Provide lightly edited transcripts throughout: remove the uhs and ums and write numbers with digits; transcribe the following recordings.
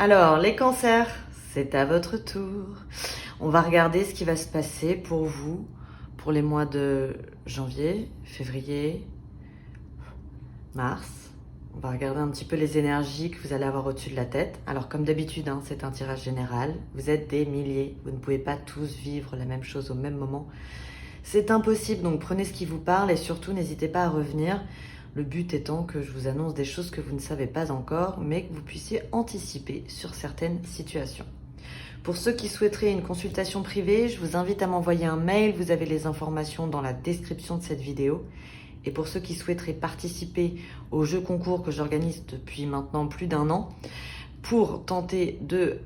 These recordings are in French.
Alors, les cancers, c'est à votre tour. On va regarder ce qui va se passer pour vous pour les mois de janvier, février, mars. On va regarder un petit peu les énergies que vous allez avoir au-dessus de la tête. Alors, comme d'habitude, c'est un tirage général. Vous êtes des milliers. Vous ne pouvez pas tous vivre la même chose au même moment. C'est impossible, donc prenez ce qui vous parle et surtout, n'hésitez pas à revenir. Le but étant que je vous annonce des choses que vous ne savez pas encore, mais que vous puissiez anticiper sur certaines situations. Pour ceux qui souhaiteraient une consultation privée, je vous invite à m'envoyer un mail. Vous avez les informations dans la description de cette vidéo. Et pour ceux qui souhaiteraient participer au jeu concours que j'organise depuis maintenant plus d'1 an, pour tenter de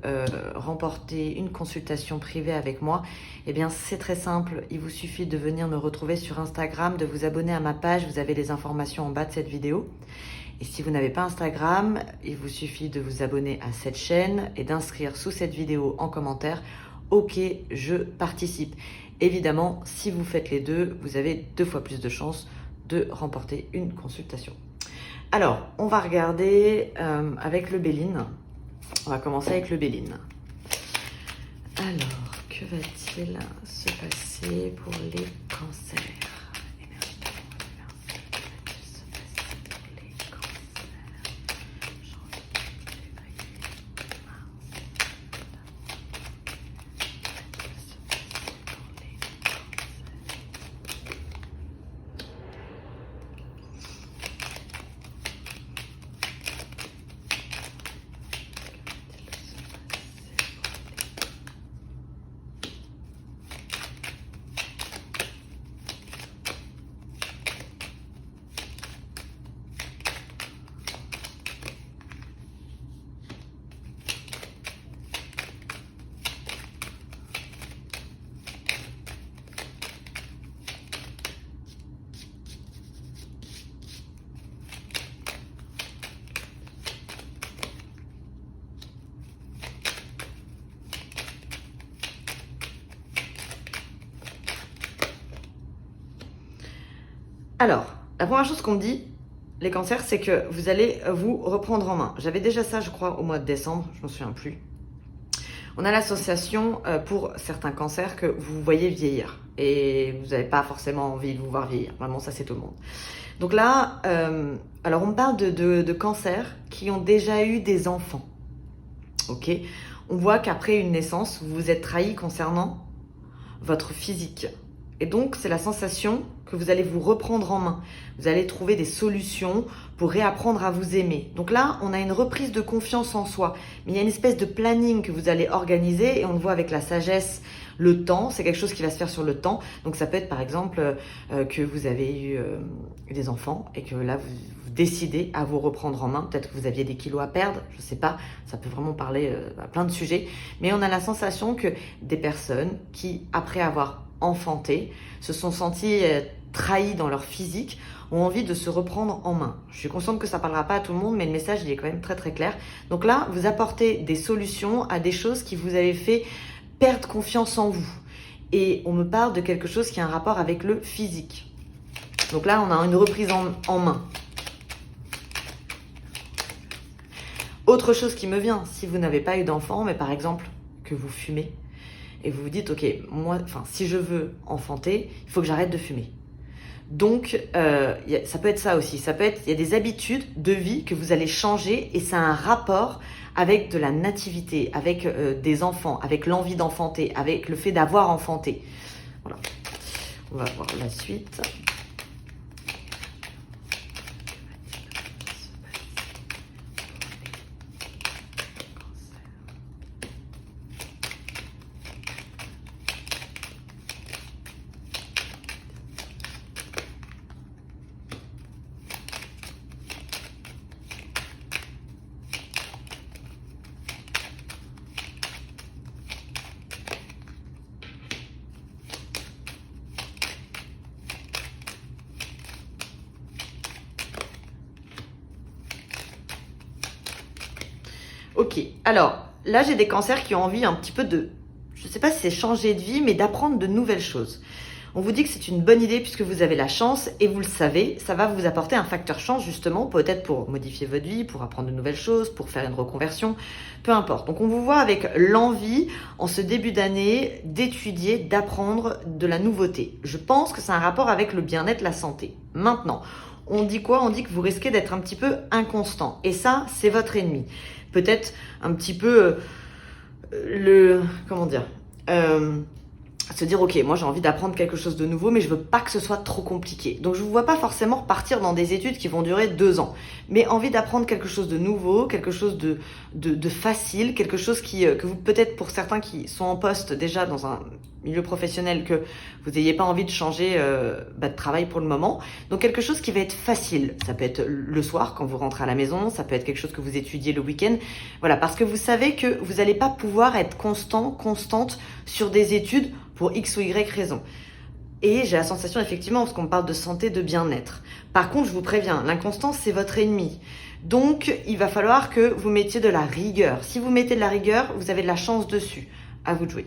remporter une consultation privée avec moi, eh bien c'est très simple. Il vous suffit de venir me retrouver sur Instagram, de vous abonner à ma page. Vous avez les informations en bas de cette vidéo. Et si vous n'avez pas Instagram, il vous suffit de vous abonner à cette chaîne et d'inscrire sous cette vidéo en commentaire « Ok, je participe ». Évidemment, si vous faites les deux, vous avez 2 fois plus de chances de remporter une consultation. Alors, on va regarder avec le Béline. On va commencer avec le Béline. Alors, que va-t-il se passer pour les cancers? Énergie de l'université, que va-t-il se passer pour les cancers? Janvier, février, mars. Que va-t-il se passer pour les cancers? Alors, la première chose qu'on me dit, les cancers, c'est que vous allez vous reprendre en main. J'avais déjà ça, je crois, au mois de décembre, je ne me souviens plus. On a l'association pour certains cancers que vous voyez vieillir et vous n'avez pas forcément envie de vous voir vieillir. Vraiment, ça, c'est tout le monde. Donc là, alors on me parle de cancers qui ont déjà eu des enfants. Ok. On voit qu'après une naissance, vous vous êtes trahi concernant votre physique. Et donc, c'est la sensation que vous allez vous reprendre en main. Vous allez trouver des solutions pour réapprendre à vous aimer. Donc là, on a une reprise de confiance en soi. Mais il y a une espèce de planning que vous allez organiser et on le voit avec la sagesse, le temps. C'est quelque chose qui va se faire sur le temps. Donc ça peut être par exemple que vous avez eu des enfants et que là, vous décidez à vous reprendre en main. Peut-être que vous aviez des kilos à perdre, je ne sais pas. Ça peut vraiment parler à plein de sujets. Mais on a la sensation que des personnes qui, après avoir enfanté, se sont sentis trahis dans leur physique, ont envie de se reprendre en main. Je suis consciente que ça ne parlera pas à tout le monde, mais le message il est quand même très très clair. Donc là, vous apportez des solutions à des choses qui vous avaient fait perdre confiance en vous. Et on me parle de quelque chose qui a un rapport avec le physique. Donc là, on a une reprise en main. Autre chose qui me vient, si vous n'avez pas eu d'enfant, mais par exemple que vous fumez, et vous vous dites, ok, moi, si je veux enfanter, il faut que j'arrête de fumer. Donc, ça peut être ça aussi. Ça peut être, il y a des habitudes de vie que vous allez changer et ça a un rapport avec de la nativité, avec des enfants, avec l'envie d'enfanter, avec le fait d'avoir enfanté. Voilà. On va voir la suite. Ok, alors là j'ai des cancers qui ont envie un petit peu de, je ne sais pas si c'est changer de vie, mais d'apprendre de nouvelles choses. On vous dit que c'est une bonne idée puisque vous avez la chance et vous le savez, ça va vous apporter un facteur chance justement, peut-être pour modifier votre vie, pour apprendre de nouvelles choses, pour faire une reconversion, peu importe. Donc on vous voit avec l'envie en ce début d'année d'étudier, d'apprendre de la nouveauté. Je pense que c'est un rapport avec le bien-être, la santé. Maintenant, on dit quoi? On dit que vous risquez d'être un petit peu inconstant et ça, c'est votre ennemi. Peut-être un petit peu comment dire se dire ok, moi j'ai envie d'apprendre quelque chose de nouveau mais je veux pas que ce soit trop compliqué, donc je vous vois pas forcément partir dans des études qui vont durer 2 ans, mais envie d'apprendre quelque chose de nouveau, quelque chose de facile, quelque chose que vous, peut-être pour certains qui sont en poste déjà dans un milieu professionnel, que vous n'ayez pas envie de changer de travail pour le moment, donc quelque chose qui va être facile. Ça peut être le soir quand vous rentrez à la maison, ça peut être quelque chose que vous étudiez le week-end, voilà, parce que vous savez que vous n'allez pas pouvoir être constante sur des études pour X ou Y raison. Et j'ai la sensation effectivement, parce qu'on me parle de santé, de bien-être. Par contre, je vous préviens, l'inconstance c'est votre ennemi. Donc il va falloir que vous mettiez de la rigueur. Si vous mettez de la rigueur, vous avez de la chance dessus. À vous de jouer.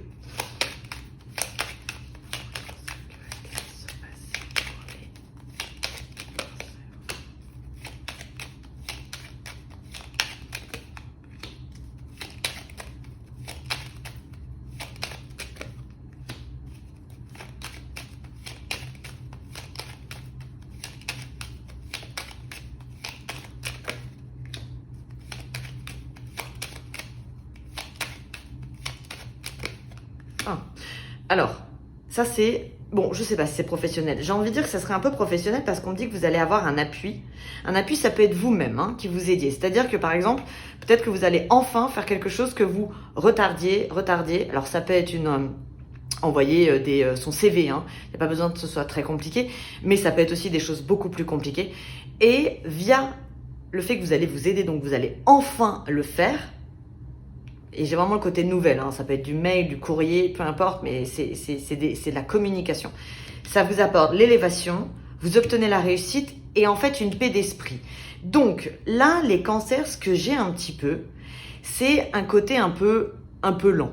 Ah. Alors, ça c'est... Bon, je sais pas si c'est professionnel. J'ai envie de dire que ça serait un peu professionnel parce qu'on me dit que vous allez avoir un appui. Un appui, ça peut être vous-même qui vous aidiez. C'est-à-dire que par exemple, peut-être que vous allez enfin faire quelque chose que vous retardiez. Alors ça peut être envoyer son CV. Il n'y a pas besoin que ce soit très compliqué. Mais ça peut être aussi des choses beaucoup plus compliquées. Et via le fait que vous allez vous aider, donc vous allez enfin le faire. Et j'ai vraiment le côté nouvelle, ça peut être du mail, du courrier, peu importe, mais c'est de la communication. Ça vous apporte l'élévation, vous obtenez la réussite et en fait une paix d'esprit. Donc là, les cancers, ce que j'ai un petit peu, c'est un côté un peu lent.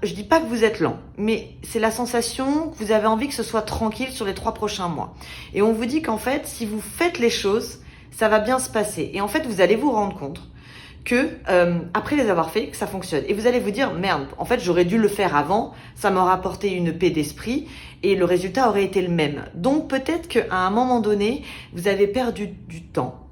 Je dis pas que vous êtes lent, mais c'est la sensation que vous avez envie que ce soit tranquille sur les 3 prochains mois. Et on vous dit qu'en fait, si vous faites les choses, ça va bien se passer. Et en fait, vous allez vous rendre compte que après les avoir fait, que ça fonctionne. Et vous allez vous dire, merde, en fait j'aurais dû le faire avant, ça m'aurait apporté une paix d'esprit et le résultat aurait été le même. Donc peut-être qu'à un moment donné, vous avez perdu du temps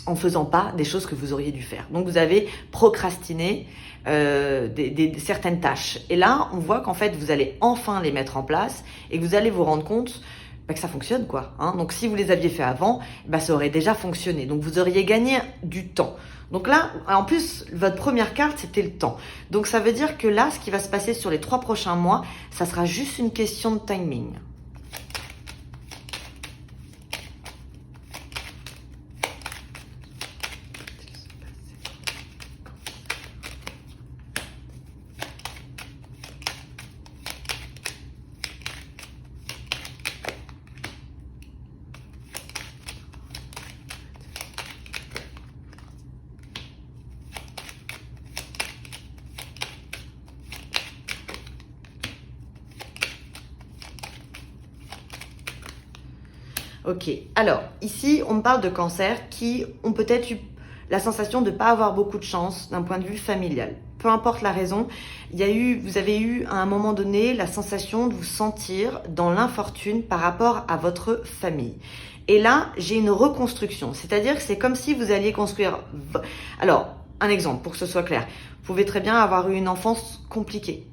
en faisant pas des choses que vous auriez dû faire. Donc vous avez procrastiné certaines tâches. Et là, on voit qu'en fait, vous allez enfin les mettre en place et que vous allez vous rendre compte que ça fonctionne quoi. Donc si vous les aviez fait avant, ça aurait déjà fonctionné. Donc vous auriez gagné du temps. Donc là, en plus, votre première carte, c'était le temps. Donc ça veut dire que là, ce qui va se passer sur les 3 prochains mois, ça sera juste une question de timing. Ok, alors ici on me parle de cancers qui ont peut-être eu la sensation de ne pas avoir beaucoup de chance d'un point de vue familial. Peu importe la raison, vous avez eu à un moment donné la sensation de vous sentir dans l'infortune par rapport à votre famille. Et là, j'ai une reconstruction, c'est-à-dire que c'est comme si vous alliez construire... Alors, un exemple pour que ce soit clair, vous pouvez très bien avoir eu une enfance compliquée,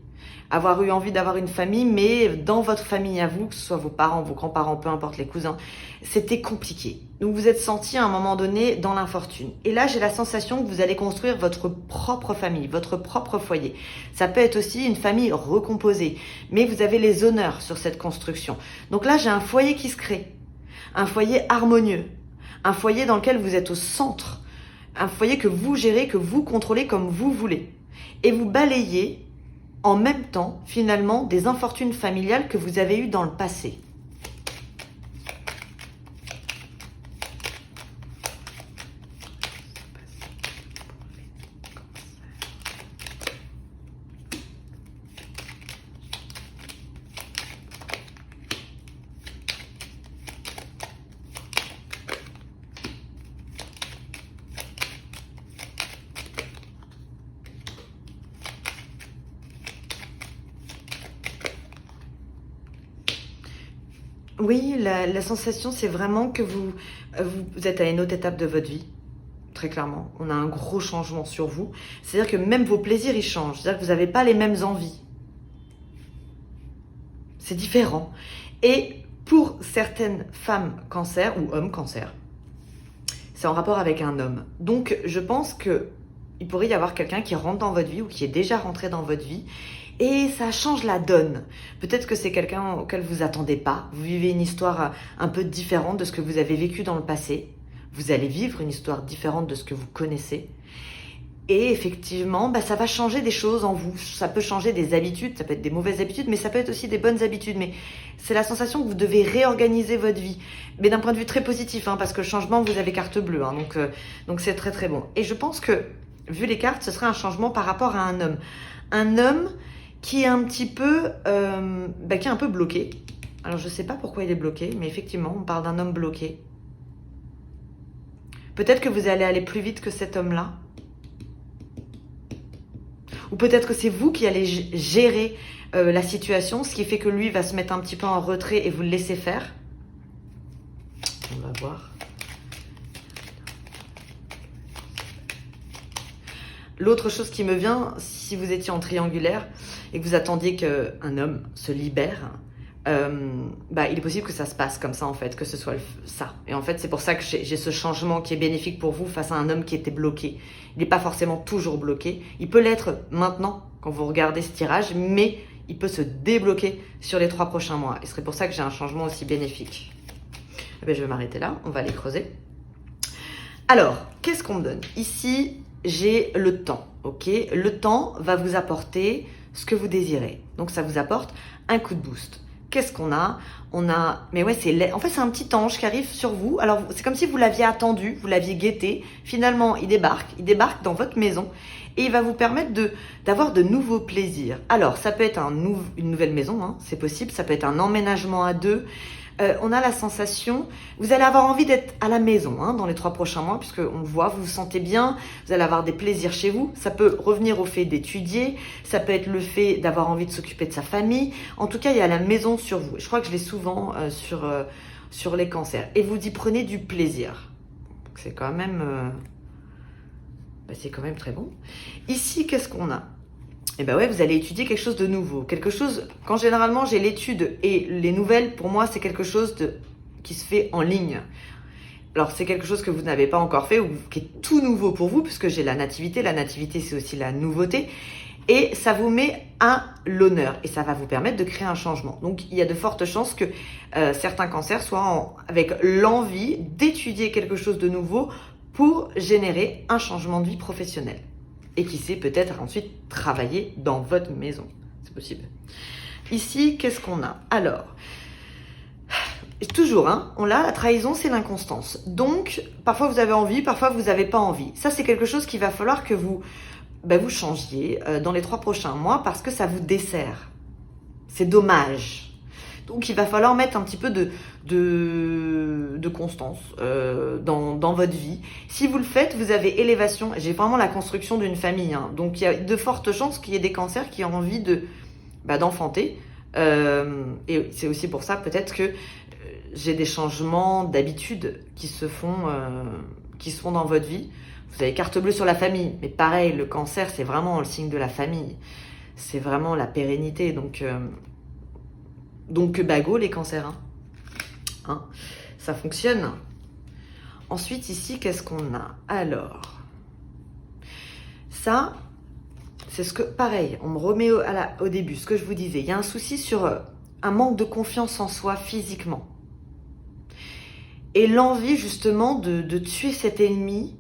avoir eu envie d'avoir une famille, mais dans votre famille à vous, que ce soit vos parents, vos grands-parents, peu importe les cousins, c'était compliqué. Donc vous êtes senti à un moment donné dans l'infortune. Et là, j'ai la sensation que vous allez construire votre propre famille, votre propre foyer. Ça peut être aussi une famille recomposée, mais vous avez les honneurs sur cette construction. Donc là, j'ai un foyer qui se crée, un foyer harmonieux, un foyer dans lequel vous êtes au centre, un foyer que vous gérez, que vous contrôlez comme vous voulez. Et vous balayez en même temps, finalement, des infortunes familiales que vous avez eues dans le passé. Oui, la sensation, c'est vraiment que vous êtes à une autre étape de votre vie. Très clairement, on a un gros changement sur vous. C'est-à-dire que même vos plaisirs, ils changent. C'est-à-dire que vous n'avez pas les mêmes envies. C'est différent. Et pour certaines femmes cancer ou hommes cancer, c'est en rapport avec un homme. Donc, je pense que il pourrait y avoir quelqu'un qui rentre dans votre vie ou qui est déjà rentré dans votre vie et ça change la donne. Peut-être que c'est quelqu'un auquel vous attendez pas. Vous vivez une histoire un peu différente de ce que vous avez vécu dans le passé. Vous allez vivre une histoire différente de ce que vous connaissez. Et effectivement, ça va changer des choses en vous. Ça peut changer des habitudes, ça peut être des mauvaises habitudes, mais ça peut être aussi des bonnes habitudes. Mais c'est la sensation que vous devez réorganiser votre vie. Mais d'un point de vue très positif, parce que le changement, vous avez carte bleue. Donc c'est très très bon. Et je pense que, vu les cartes, ce serait un changement par rapport à un homme. Un homme qui est un petit peu, qui est un peu bloqué. Alors je ne sais pas pourquoi il est bloqué, mais effectivement, on parle d'un homme bloqué. Peut-être que vous allez aller plus vite que cet homme-là. Ou peut-être que c'est vous qui allez gérer la situation, ce qui fait que lui va se mettre un petit peu en retrait et vous le laisser faire. On va voir. L'autre chose qui me vient, si vous étiez en triangulaire et que vous attendiez qu'un homme se libère, il est possible que ça se passe comme ça en fait, que ce soit ça. Et en fait, c'est pour ça que j'ai ce changement qui est bénéfique pour vous face à un homme qui était bloqué. Il n'est pas forcément toujours bloqué. Il peut l'être maintenant quand vous regardez ce tirage, mais il peut se débloquer sur les 3 prochains mois. Et c'est pour ça que j'ai un changement aussi bénéfique. Je vais m'arrêter là, on va aller creuser. Alors, qu'est-ce qu'on me donne? Ici, j'ai le temps, ok? Le temps va vous apporter ce que vous désirez. Donc, ça vous apporte un coup de boost. Qu'est-ce qu'on a? Mais ouais, en fait, c'est un petit ange qui arrive sur vous. Alors, c'est comme si vous l'aviez attendu, vous l'aviez guetté. Finalement, il débarque dans votre maison et il va vous permettre d'avoir de nouveaux plaisirs. Alors, ça peut être une nouvelle maison, c'est possible. Ça peut être un emménagement à 2. On a la sensation, vous allez avoir envie d'être à la maison dans les 3 prochains mois, puisque on le voit, vous vous sentez bien, vous allez avoir des plaisirs chez vous. Ça peut revenir au fait d'étudier, ça peut être le fait d'avoir envie de s'occuper de sa famille. En tout cas, il y a la maison sur vous. Je crois que je l'ai souvent sur les cancers. Et vous y prenez du plaisir. C'est quand même, très bon. Ici, qu'est-ce qu'on a? Vous allez étudier quelque chose de nouveau. Quand généralement j'ai l'étude et les nouvelles, pour moi, c'est quelque chose qui se fait en ligne. Alors, c'est quelque chose que vous n'avez pas encore fait ou qui est tout nouveau pour vous, puisque j'ai la nativité. La nativité, c'est aussi la nouveauté. Et ça vous met à l'honneur et ça va vous permettre de créer un changement. Donc, il y a de fortes chances que certains cancers soient avec l'envie d'étudier quelque chose de nouveau pour générer un changement de vie professionnelle. Et qui sait peut-être ensuite travailler dans votre maison. C'est possible. Ici, qu'est-ce qu'on a? Alors, toujours, la trahison, c'est l'inconstance. Donc, parfois vous avez envie, parfois vous n'avez pas envie. Ça, c'est quelque chose qu'il va falloir que vous changiez dans les 3 prochains mois parce que ça vous dessert. C'est dommage. Donc, il va falloir mettre un petit peu de constance dans votre vie. Si vous le faites, vous avez élévation. J'ai vraiment la construction d'une famille. Donc, il y a de fortes chances qu'il y ait des cancers qui ont envie d'enfanter. Et c'est aussi pour ça, peut-être que j'ai des changements d'habitude qui se font dans votre vie. Vous avez carte bleue sur la famille. Mais pareil, le cancer, c'est vraiment le signe de la famille. C'est vraiment la pérennité. Donc go les cancers, ça fonctionne. Ensuite ici, qu'est-ce qu'on a? Alors, ça, c'est pareil, on me remet au début, ce que je vous disais, il y a un souci sur un manque de confiance en soi physiquement. Et l'envie justement de tuer cet ennemi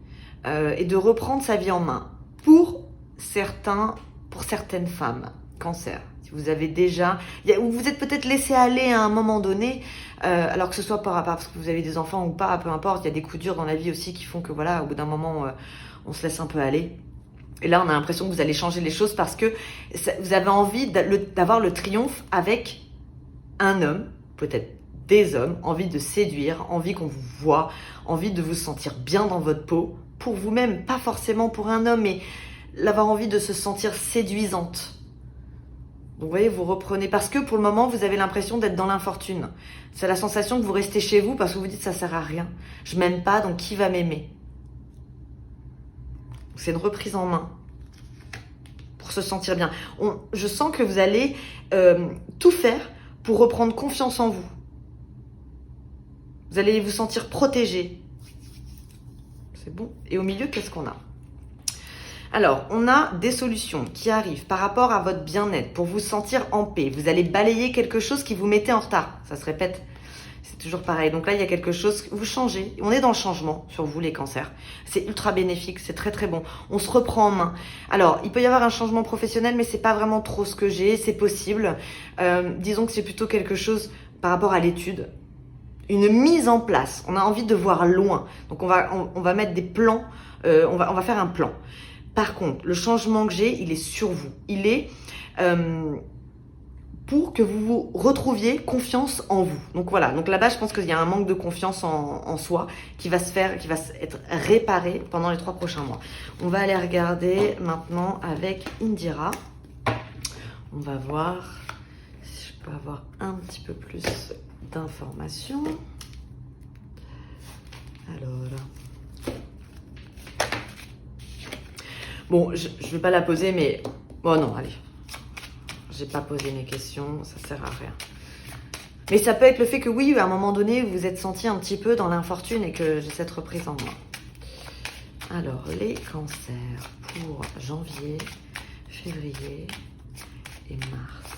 et de reprendre sa vie en main. Pour certaines femmes, cancer. Vous avez déjà, ou vous êtes peut-être laissé aller à un moment donné, alors que ce soit parce que vous avez des enfants ou pas, peu importe, il y a des coups durs dans la vie aussi qui font que au bout d'un moment, on se laisse un peu aller. Et là, on a l'impression que vous allez changer les choses parce que vous avez envie d'avoir le triomphe avec un homme, peut-être des hommes, envie de séduire, envie qu'on vous voit, envie de vous sentir bien dans votre peau, pour vous-même, pas forcément pour un homme, mais l'avoir envie de se sentir séduisante. Donc vous voyez, vous reprenez, parce que pour le moment, vous avez l'impression d'être dans l'infortune. C'est la sensation que vous restez chez vous parce que vous vous dites ça sert à rien. Je m'aime pas, donc qui va m'aimer? C'est une reprise en main pour se sentir bien. Je sens que vous allez tout faire pour reprendre confiance en vous. Vous allez vous sentir protégé. C'est bon. Et au milieu, qu'est-ce qu'on a? Alors, on a des solutions qui arrivent par rapport à votre bien-être, pour vous sentir en paix. Vous allez balayer quelque chose qui vous mettait en retard. Ça se répète, c'est toujours pareil. Donc là, il y a quelque chose, vous changez. On est dans le changement sur vous, les cancers. C'est ultra bénéfique, c'est très très bon. On se reprend en main. Alors, il peut y avoir un changement professionnel, mais c'est pas vraiment trop ce que j'ai, c'est possible. Disons que c'est plutôt quelque chose par rapport à l'étude. Une mise en place. On a envie de voir loin. Donc on va mettre des plans, on va faire un plan. Par contre, le changement que j'ai, il est sur vous. Il est pour que vous vous retrouviez confiance en vous. Donc voilà, donc là-bas, je pense qu'il y a un manque de confiance en soi qui va être réparé pendant les 3 prochains mois. On va aller regarder maintenant avec Indira. On va voir si je peux avoir un petit peu plus d'informations. Alors... Bon, je ne vais pas la poser, mais... Bon, non, allez. J'ai pas posé mes questions, ça sert à rien. Mais ça peut être le fait que oui, à un moment donné, vous vous êtes senti un petit peu dans l'infortune et que j'ai cette reprise en main. Alors, les cancers pour janvier, février et mars.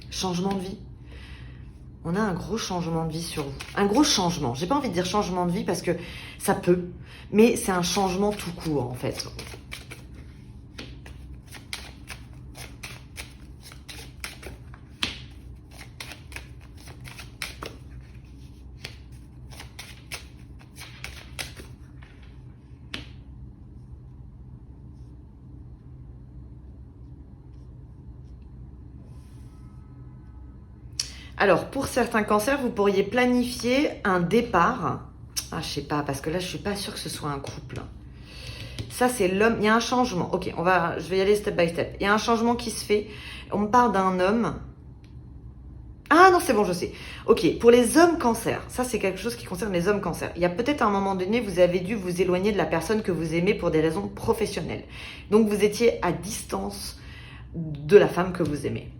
Changement de vie. On a un gros changement de vie sur vous. Un gros changement. J'ai pas envie de dire changement de vie parce que ça peut, mais c'est un changement tout court en fait. Alors, pour certains cancers, vous pourriez planifier un départ. Ah, je sais pas, parce que là, je suis pas sûre que ce soit un couple. Ça, c'est l'homme. Il y a un changement. Ok, je vais y aller step by step. Il y a un changement qui se fait. On me parle d'un homme. Ah non, c'est bon, je sais. Ok, pour les hommes cancers, ça, c'est quelque chose qui concerne les hommes cancers. Il y a peut-être un moment donné, vous avez dû vous éloigner de la personne que vous aimez pour des raisons professionnelles. Donc, vous étiez à distance de la femme que vous aimez.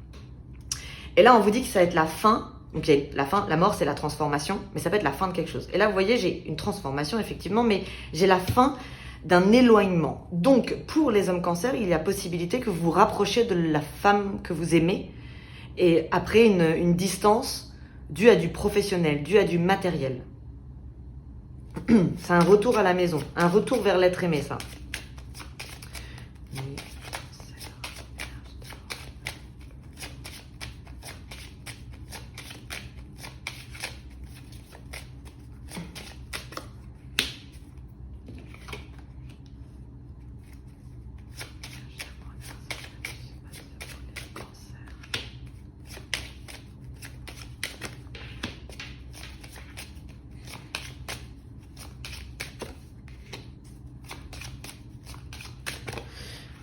Et là, on vous dit que ça va être la fin. Donc, il y a la fin, la mort, c'est la transformation, mais ça peut être la fin de quelque chose. Et là, vous voyez, j'ai une transformation, effectivement, mais j'ai la fin d'un éloignement. Donc, pour les hommes cancers, il y a possibilité que vous vous rapprochiez de la femme que vous aimez, et après une distance due à du professionnel, due à du matériel. C'est un retour à la maison, un retour vers l'être aimé, ça.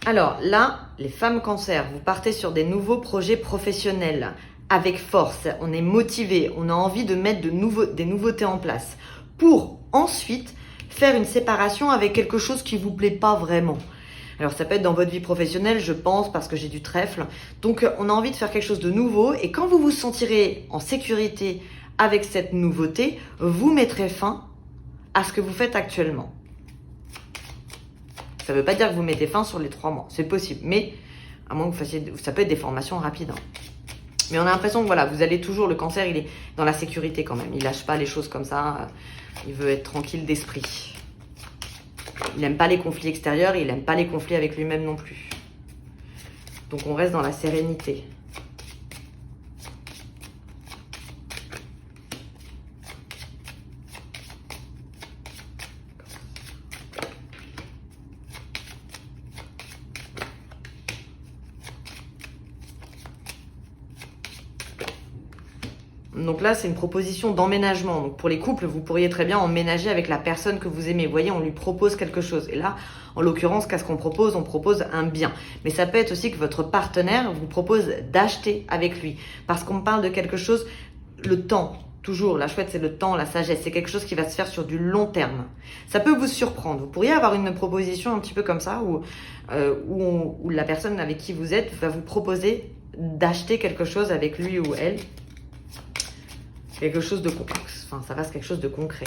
Alors là, les femmes cancers, vous partez sur des nouveaux projets professionnels avec force. On est motivé, on a envie de mettre des nouveautés en place pour ensuite faire une séparation avec quelque chose qui vous plaît pas vraiment. Alors ça peut être dans votre vie professionnelle, je pense, parce que j'ai du trèfle. Donc on a envie de faire quelque chose de nouveau et quand vous vous sentirez en sécurité avec cette nouveauté, vous mettrez fin à ce que vous faites actuellement. Ça ne veut pas dire que vous mettez fin sur les 3 mois. C'est possible. Mais, à moins que vous fassiez... Ça peut être des formations rapides. Hein. Mais on a l'impression que voilà, vous allez toujours... Le cancer, il est dans la sécurité quand même. Il lâche pas les choses comme ça. Il veut être tranquille d'esprit. Il n'aime pas les conflits extérieurs. Il n'aime pas les conflits avec lui-même non plus. Donc, on reste dans la sérénité. Donc là, c'est une proposition d'emménagement. Donc pour les couples, vous pourriez très bien emménager avec la personne que vous aimez. Vous voyez, on lui propose quelque chose. Et là, en l'occurrence, qu'est-ce qu'on propose? On propose un bien. Mais ça peut être aussi que votre partenaire vous propose d'acheter avec lui. Parce qu'on parle de quelque chose, le temps. Toujours, la chouette, c'est le temps, la sagesse. C'est quelque chose qui va se faire sur du long terme. Ça peut vous surprendre. Vous pourriez avoir une proposition un petit peu comme ça, où la personne avec qui vous êtes va vous proposer d'acheter quelque chose avec lui ou elle. Quelque chose de complexe. Enfin, ça reste quelque chose de concret.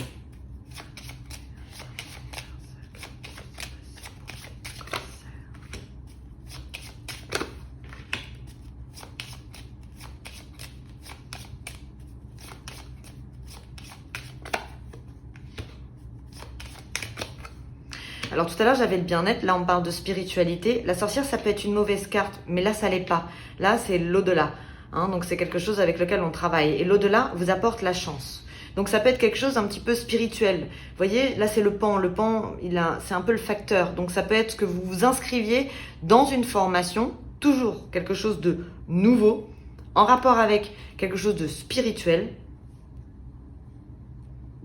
Alors tout à l'heure j'avais le bien-être, là on parle de spiritualité. La sorcière ça peut être une mauvaise carte, mais là ça l'est pas. Là c'est l'au-delà, hein, donc c'est quelque chose avec lequel on travaille. Et l'au-delà vous apporte la chance. Donc ça peut être quelque chose un petit peu spirituel. Vous voyez, là c'est le pan. Le pan, c'est un peu le facteur. Donc ça peut être que vous vous inscriviez dans une formation, toujours quelque chose de nouveau, en rapport avec quelque chose de spirituel,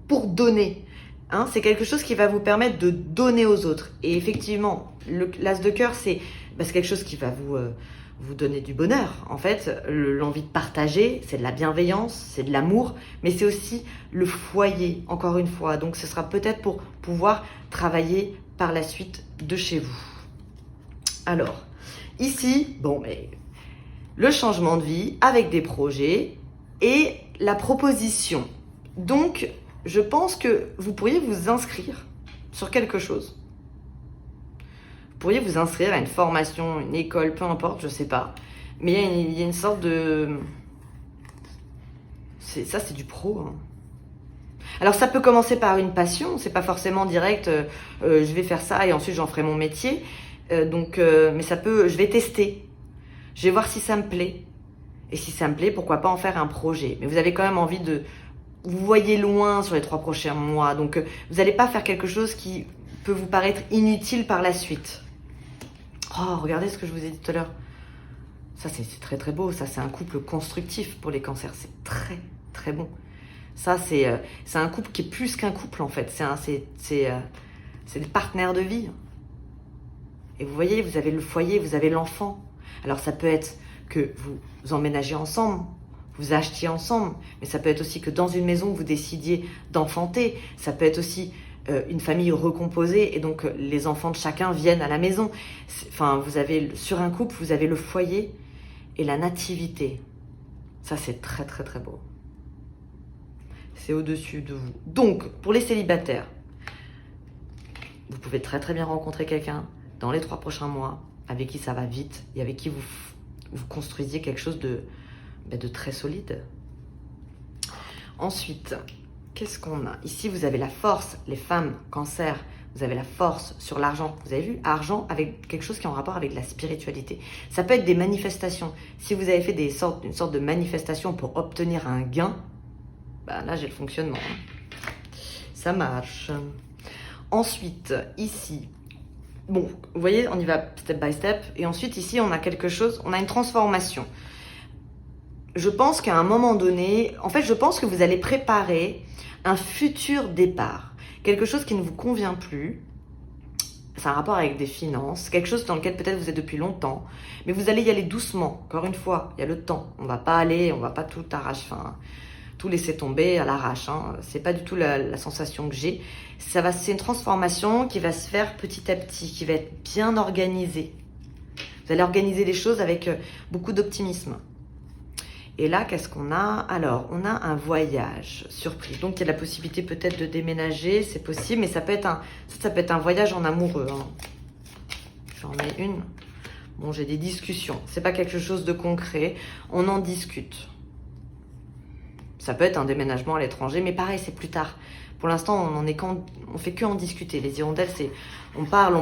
pour donner. Hein, c'est quelque chose qui va vous permettre de donner aux autres. Et effectivement, l'as de cœur, c'est quelque chose qui va vous donner du bonheur. En fait, l'envie de partager, c'est de la bienveillance, c'est de l'amour, mais c'est aussi le foyer, encore une fois. Donc, ce sera peut-être pour pouvoir travailler par la suite de chez vous. Alors, ici, le changement de vie avec des projets et la proposition. Donc, je pense que vous pourriez vous inscrire sur quelque chose. Vous pourriez vous inscrire à une formation, une école, peu importe, je sais pas. Mais il y a une sorte de... Ça, c'est du pro. Hein. Alors, ça peut commencer par une passion. C'est pas forcément direct, je vais faire ça et ensuite j'en ferai mon métier. Mais ça peut... Je vais tester. Je vais voir si ça me plaît. Et si ça me plaît, pourquoi pas en faire un projet. Mais vous avez quand même envie de... Vous voyez loin sur les 3 prochains mois, donc vous n'allez pas faire quelque chose qui peut vous paraître inutile par la suite. Oh, regardez ce que je vous ai dit tout à l'heure. Ça, c'est très très beau. Ça, c'est un couple constructif pour les cancers. C'est très très bon. Ça, c'est un couple qui est plus qu'un couple en fait. C'est des partenaires de vie. Et vous voyez, vous avez le foyer, vous avez l'enfant. Alors ça peut être que vous emménagez ensemble, vous achetiez ensemble, mais ça peut être aussi que dans une maison, vous décidiez d'enfanter. Ça peut être aussi une famille recomposée et donc les enfants de chacun viennent à la maison. Enfin, sur un couple, vous avez le foyer et la nativité. Ça, c'est très, très, très beau. C'est au-dessus de vous. Donc, pour les célibataires, vous pouvez très, très bien rencontrer quelqu'un dans les 3 prochains mois avec qui ça va vite et avec qui vous construisiez quelque chose de très solide. Ensuite, qu'est-ce qu'on a? Ici, vous avez la force, les femmes, cancer, vous avez la force sur l'argent. Vous avez vu, argent avec quelque chose qui est en rapport avec la spiritualité. Ça peut être des manifestations. Si vous avez fait une sorte de manifestation pour obtenir un gain, là, j'ai le fonctionnement. Ça marche. Ensuite, ici, vous voyez, on y va step by step. Et ensuite, ici, on a quelque chose, on a une transformation. Je pense qu'à un moment donné, en fait, je pense que vous allez préparer un futur départ. Quelque chose qui ne vous convient plus. C'est un rapport avec des finances. Quelque chose dans lequel peut-être vous êtes depuis longtemps. Mais vous allez y aller doucement. Encore une fois, il y a le temps. On va pas tout arracher, tout laisser tomber à l'arrache. Hein. C'est pas du tout la sensation que j'ai. C'est une transformation qui va se faire petit à petit, qui va être bien organisée. Vous allez organiser les choses avec beaucoup d'optimisme. Et là, qu'est-ce qu'on a? Alors, on a un voyage surprise. Donc, il y a la possibilité peut-être de déménager, c'est possible, mais ça peut être un voyage en amoureux. Hein. J'en ai une. Bon, j'ai des discussions. C'est pas quelque chose de concret. On en discute. Ça peut être un déménagement à l'étranger, mais pareil, c'est plus tard. Pour l'instant, on fait que en discuter. Les hirondelles, c'est on parle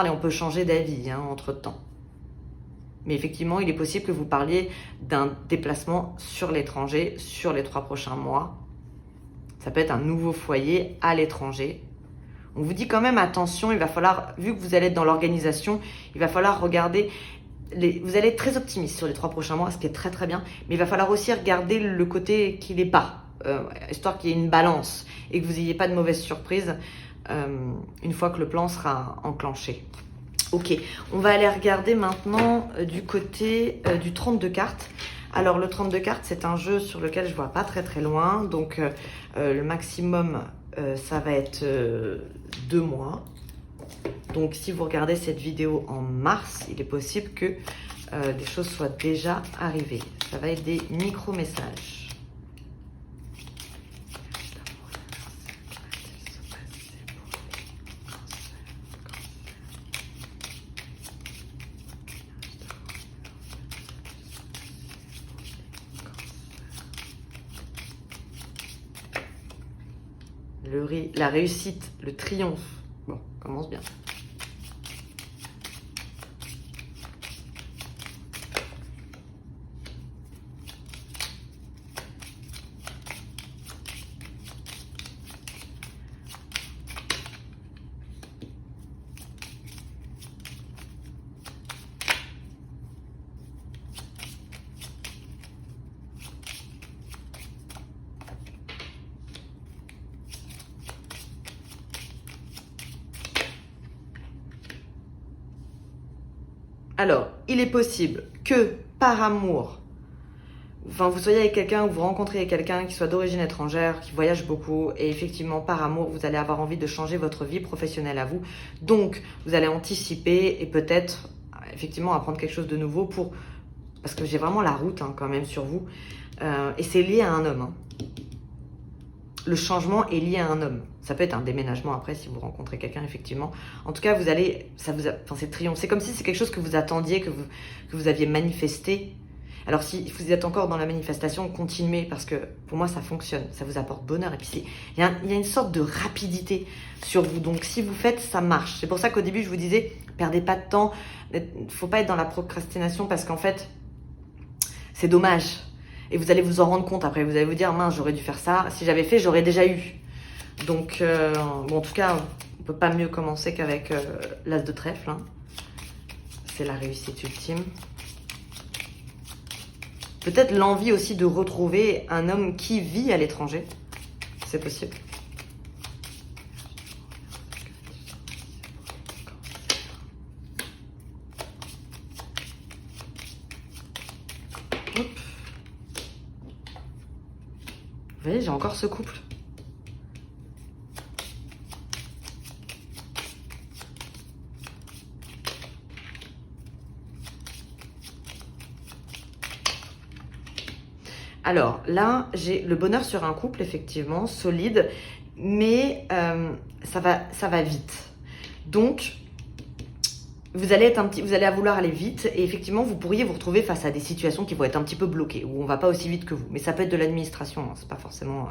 et on peut changer d'avis entre-temps. Mais effectivement, il est possible que vous parliez d'un déplacement sur l'étranger sur les 3 prochains mois. Ça peut être un nouveau foyer à l'étranger. On vous dit quand même attention, il va falloir, vu que vous allez être dans l'organisation, il va falloir regarder vous allez être très optimiste sur les 3 prochains mois, ce qui est très très bien. Mais il va falloir aussi regarder le côté qui n'est pas, histoire qu'il y ait une balance et que vous n'ayez pas de mauvaises surprises une fois que le plan sera enclenché. Ok, on va aller regarder maintenant du côté du 32 cartes. Alors le 32 cartes, c'est un jeu sur lequel je vois pas très très loin. Donc le maximum, ça va être 2 mois. Donc si vous regardez cette vidéo en mars, il est possible que des choses soient déjà arrivées. Ça va être des micro-messages. La réussite, le triomphe. Bon, commence bien. Alors, il est possible que par amour, vous soyez avec quelqu'un ou vous rencontrez quelqu'un qui soit d'origine étrangère, qui voyage beaucoup, et effectivement, par amour, vous allez avoir envie de changer votre vie professionnelle à vous. Donc, vous allez anticiper et peut-être, effectivement, apprendre quelque chose de nouveau parce que j'ai vraiment la route quand même sur vous. Et c'est lié à un homme. Le changement est lié à un homme. Ça peut être un déménagement après si vous rencontrez quelqu'un, effectivement. En tout cas, c'est triomphe. C'est comme si c'est quelque chose que vous attendiez, que vous aviez manifesté. Alors si vous êtes encore dans la manifestation, continuez parce que pour moi ça fonctionne, ça vous apporte bonheur. Et puis il y a une sorte de rapidité sur vous. Donc si vous faites, ça marche. C'est pour ça qu'au début je vous disais, perdez pas de temps. Il ne faut pas être dans la procrastination parce qu'en fait, c'est dommage. Et vous allez vous en rendre compte après. Vous allez vous dire, mince, j'aurais dû faire ça. Si j'avais fait, j'aurais déjà eu. Donc, bon, en tout cas, on ne peut pas mieux commencer qu'avec l'as de trèfle. C'est la réussite ultime. Peut-être l'envie aussi de retrouver un homme qui vit à l'étranger. C'est possible. Hop. Vous voyez, j'ai encore ce couple. Alors là, j'ai le bonheur sur un couple, effectivement, solide, mais ça va vite. Donc, vous allez vouloir aller vite et effectivement, vous pourriez vous retrouver face à des situations qui vont être un petit peu bloquées, où on va pas aussi vite que vous. Mais ça peut être de l'administration, c'est pas forcément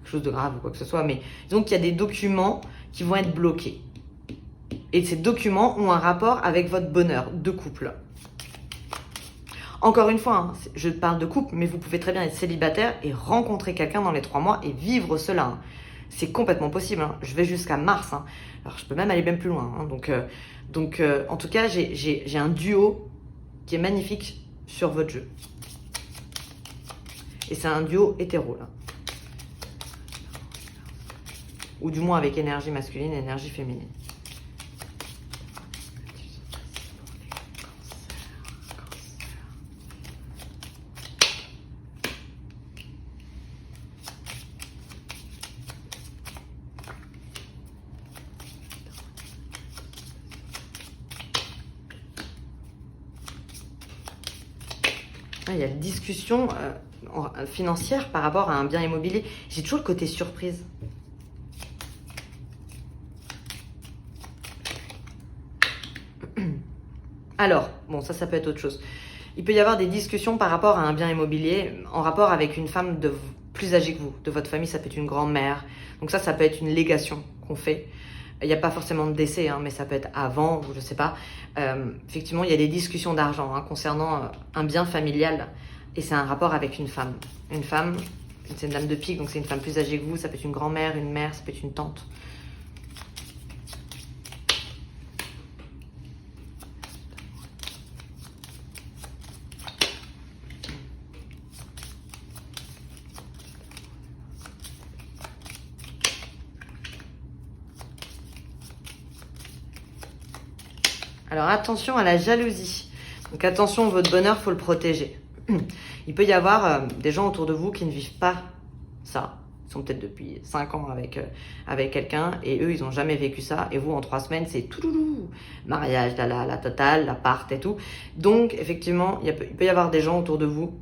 quelque chose de grave ou quoi que ce soit. Mais disons qu'il y a des documents qui vont être bloqués. Et ces documents ont un rapport avec votre bonheur de couple. Encore une fois, je parle de couple, mais vous pouvez très bien être célibataire et rencontrer quelqu'un dans les 3 mois et vivre cela. C'est complètement possible. Je vais jusqu'à mars. Alors, je peux même aller bien plus loin. Donc, en tout cas, j'ai un duo qui est magnifique sur votre jeu. Et c'est un duo hétéro, là. Ou du moins avec énergie masculine et énergie féminine. Il y a une discussion financière par rapport à un bien immobilier. J'ai toujours le côté surprise. Alors, bon, ça peut être autre chose. Il peut y avoir des discussions par rapport à un bien immobilier en rapport avec une femme plus âgée que vous, de votre famille. Ça peut être une grand-mère. Donc ça peut être une légation qu'on fait. Il n'y a pas forcément de décès, mais ça peut être avant, ou je ne sais pas. Effectivement, il y a des discussions d'argent concernant un bien familial. Et c'est un rapport avec une femme. Une femme, c'est une dame de pique, donc c'est une femme plus âgée que vous. Ça peut être une grand-mère, une mère, ça peut être une tante. Alors attention à la jalousie. Donc attention, votre bonheur, faut le protéger. Il peut y avoir des gens autour de vous qui ne vivent pas ça. Ils sont peut-être depuis 5 ans avec quelqu'un et eux, ils n'ont jamais vécu ça. Et vous, en 3 semaines, c'est tout mariage, la totale, l'appart et tout. Donc, effectivement, il peut y avoir des gens autour de vous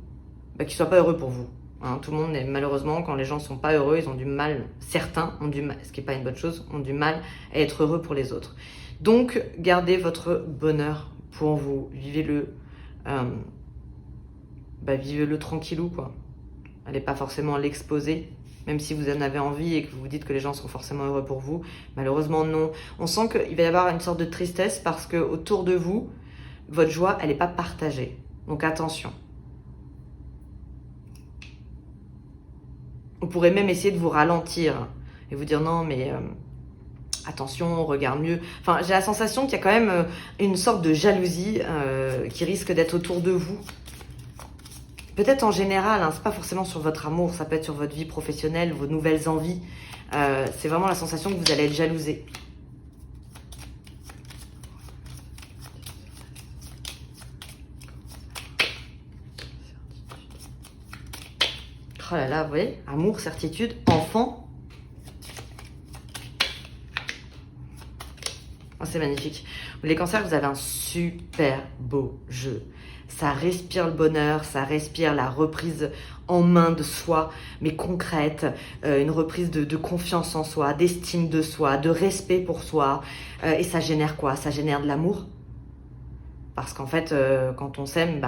qui ne soient pas heureux pour vous. Hein, tout le monde, malheureusement, quand les gens ne sont pas heureux, ils ont du mal, certains ont du mal, ce qui n'est pas une bonne chose, ont du mal à être heureux pour les autres. Donc, gardez votre bonheur pour vous. Vivez-le vivez-le tranquillou, quoi. Allez pas forcément l'exposer, même si vous en avez envie et que vous vous dites que les gens sont forcément heureux pour vous. Malheureusement, non. On sent qu'il va y avoir une sorte de tristesse parce que autour de vous, votre joie, elle n'est pas partagée. Donc attention. On pourrait même essayer de vous ralentir et vous dire non, mais attention, on regarde mieux. Enfin, j'ai la sensation qu'il y a quand même une sorte de jalousie qui risque d'être autour de vous. Peut-être en général, hein, c'est pas forcément sur votre amour, ça peut être sur votre vie professionnelle, vos nouvelles envies. C'est vraiment la sensation que vous allez être jalousé. Oh là là, vous voyez, amour, certitude, enfant. Oh, c'est magnifique. Les cancers, vous avez un super beau jeu. Ça respire le bonheur, ça respire la reprise en main de soi, mais concrète, une reprise de confiance en soi, d'estime de soi, de respect pour soi. Et ça génère quoi? Ça génère de l'amour. Parce qu'en fait, quand on s'aime,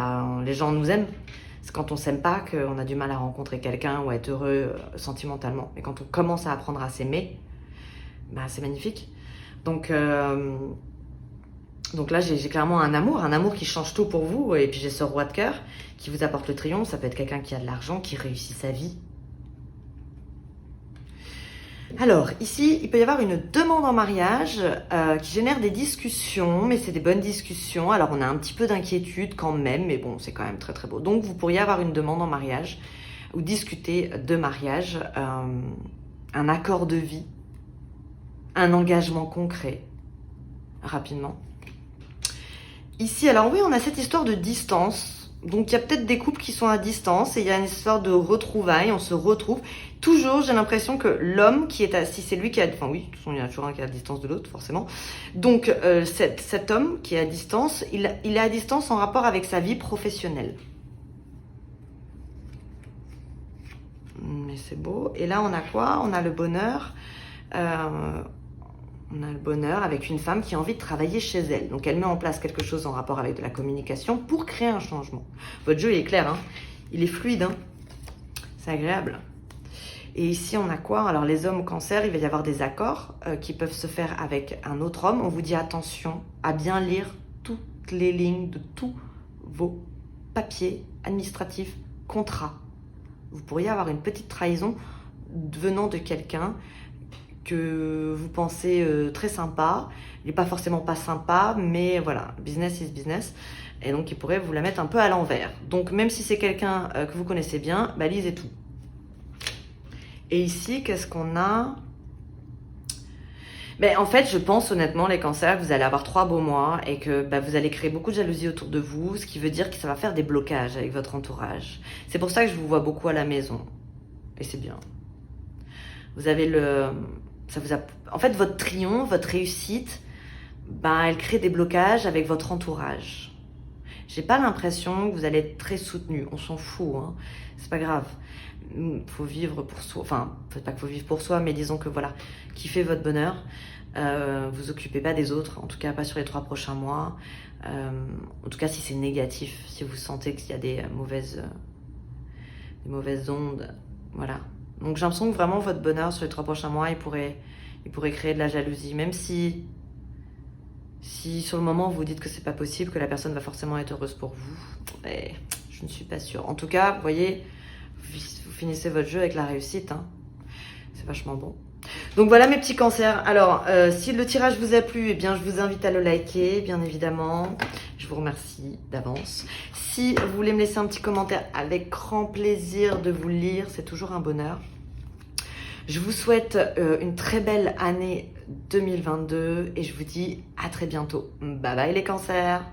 les gens nous aiment. C'est quand on s'aime pas qu'on a du mal à rencontrer quelqu'un ou à être heureux sentimentalement. Mais quand on commence à apprendre à s'aimer, c'est magnifique. Donc là, j'ai clairement un amour qui change tout pour vous. Et puis j'ai ce roi de cœur qui vous apporte le triomphe. Ça peut être quelqu'un qui a de l'argent, qui réussit sa vie. Alors, ici, il peut y avoir une demande en mariage qui génère des discussions, mais c'est des bonnes discussions. Alors, on a un petit peu d'inquiétude quand même, mais bon, c'est quand même très très beau. Donc, vous pourriez avoir une demande en mariage ou discuter de mariage, un accord de vie, un engagement concret, rapidement. Ici, alors oui, on a cette histoire de distance. Donc, il y a peut-être des couples qui sont à distance et il y a une histoire de retrouvailles, on se retrouve. Toujours, j'ai l'impression que l'homme qui est assis, c'est lui qui a... Enfin oui, de toute façon, il y en a toujours un qui est à distance de l'autre, forcément. Donc, cet homme qui est à distance, il est à distance en rapport avec sa vie professionnelle. Mais c'est beau. Et là, on a quoi? On a le bonheur. On a le bonheur avec une femme qui a envie de travailler chez elle. Donc, elle met en place quelque chose en rapport avec de la communication pour créer un changement. Votre jeu, il est clair, hein, il est fluide, hein, c'est agréable. Et ici, on a quoi? Alors, les hommes cancer, il va y avoir des accords qui peuvent se faire avec un autre homme. On vous dit attention à bien lire toutes les lignes de tous vos papiers administratifs, contrats. Vous pourriez avoir une petite trahison venant de quelqu'un que vous pensez très sympa. Il n'est pas forcément pas sympa, mais voilà, business is business. Et donc, il pourrait vous la mettre un peu à l'envers. Donc, même si c'est quelqu'un que vous connaissez bien, lisez tout. Et ici, qu'est-ce qu'on a? En fait, je pense honnêtement, les cancers, que vous allez avoir 3 beaux mois et que vous allez créer beaucoup de jalousie autour de vous, ce qui veut dire que ça va faire des blocages avec votre entourage. C'est pour ça que je vous vois beaucoup à la maison. Et c'est bien. Vous avez en fait, votre triomphe, votre réussite, elle crée des blocages avec votre entourage. J'ai pas l'impression que vous allez être très soutenu. On s'en fout, hein. C'est pas grave. Faut vivre pour soi. Enfin, peut-être pas qu'il faut vivre pour soi, mais disons que voilà, kiffez votre bonheur. Vous occupez pas des autres, en tout cas pas sur les 3 prochains mois. En tout cas, si c'est négatif, si vous sentez qu'il y a des mauvaises ondes, voilà. Donc j'ai l'impression que vraiment votre bonheur sur les 3 prochains mois, il pourrait créer de la jalousie, même si sur le moment vous dites que c'est pas possible, que la personne va forcément être heureuse pour vous. Mais je ne suis pas sûre. En tout cas, vous voyez, vous finissez votre jeu avec la réussite, hein. C'est vachement bon. Donc voilà mes petits cancers. Alors, si le tirage vous a plu, eh bien je vous invite à le liker, bien évidemment. Je vous remercie d'avance. Si vous voulez me laisser un petit commentaire, avec grand plaisir de vous lire, c'est toujours un bonheur. Je vous souhaite une très belle année 2022 et je vous dis à très bientôt. Bye bye les cancers!